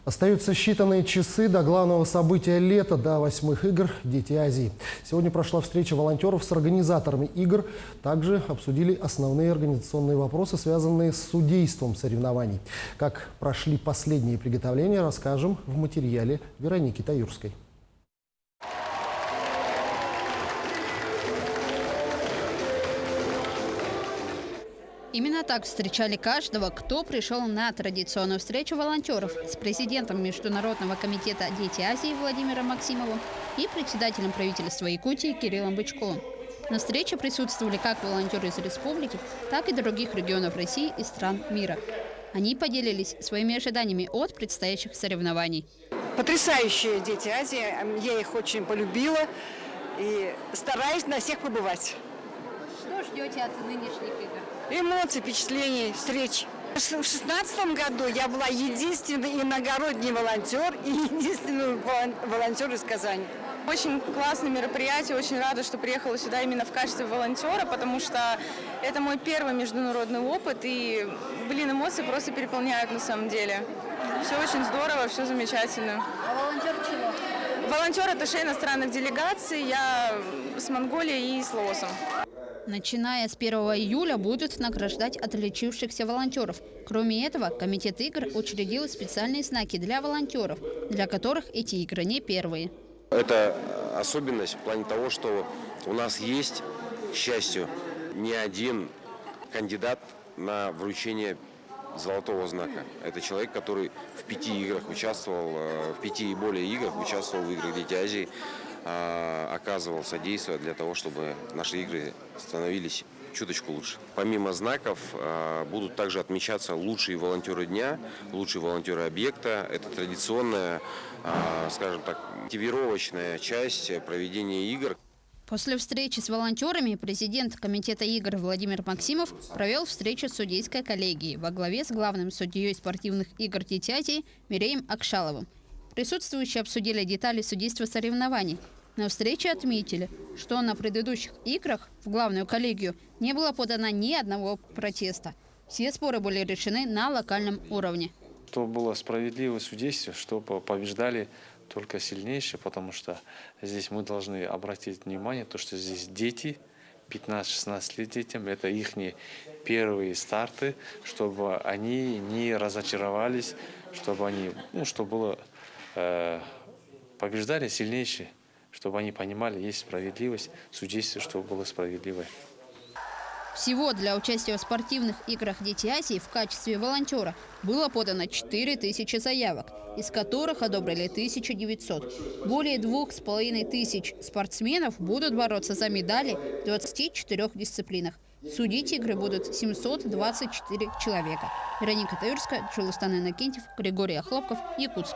Остаются считанные часы до главного события лета, до 8-х игр «Дети Азии». Сегодня прошла встреча волонтеров с организаторами игр. Также обсудили основные организационные вопросы, связанные с судейством соревнований. Как прошли последние приготовления, расскажем в материале Вероники Таюрской. Именно так встречали каждого, кто пришел на традиционную встречу волонтеров с президентом Международного комитета «Дети Азии» Владимиром Максимовым и председателем правительства Якутии Кириллом Бычковым. На встрече присутствовали как волонтеры из республики, так и других регионов России и стран мира. Они поделились своими ожиданиями от предстоящих соревнований. Потрясающие «Дети Азии», я их очень полюбила и стараюсь на всех побывать. Что ждете от нынешних игр? Эмоции, впечатления, встреч. В 2016 году я была единственный иногородний волонтер и единственный волонтер из Казани. Очень классное мероприятие, очень рада, что приехала сюда именно в качестве волонтера, потому что это мой первый международный опыт, и, эмоции просто переполняют на самом деле. Все очень здорово, все замечательно. А волонтер чего? Волонтер – атташе иностранных делегаций, я с Монголией и с Лаосом. Начиная с 1 июля будут награждать отличившихся волонтеров. Кроме этого, комитет игр учредил специальные знаки для волонтеров, для которых эти игры не первые. Это особенность в плане того, что у нас есть, к счастью, не один кандидат на вручение золотого знака. Это человек, который в 5 играх участвовал, в 5 и более играх участвовал в играх «Дети Азии», оказывал содействие для того, чтобы наши игры становились чуточку лучше. Помимо знаков будут также отмечаться лучшие волонтеры дня, лучшие волонтеры объекта. Это традиционная, скажем так, мотивировочная часть проведения игр. После встречи с волонтерами президент комитета игр Владимир Максимов провел встречу с судейской коллегией во главе с главным судьей спортивных игр «Дети Азии» Миреем Акшаловым. Присутствующие обсудили детали судейства соревнований. На встрече отметили, что на предыдущих играх в главную коллегию не было подано ни одного протеста. Все споры были решены на локальном уровне. Чтобы было справедливое судейство, чтобы побеждали только сильнейшие, потому что здесь мы должны обратить внимание, то, что здесь дети, 15-16 лет детям, это их первые старты, чтобы они не разочаровались, чтобы они, чтобы было побеждали сильнейшие, чтобы они понимали, есть справедливость, судейство, чтобы было справедливое. Всего для участия в спортивных играх «Дети Азии» в качестве волонтера было подано 4000 заявок, из которых одобрили 1900. Более 2500 спортсменов будут бороться за медали в 24 дисциплинах. Судить игры будут 724 человека. Вероника Таюрская, Чулустан Иннокентьев, Григорий Охлопков, Якутск.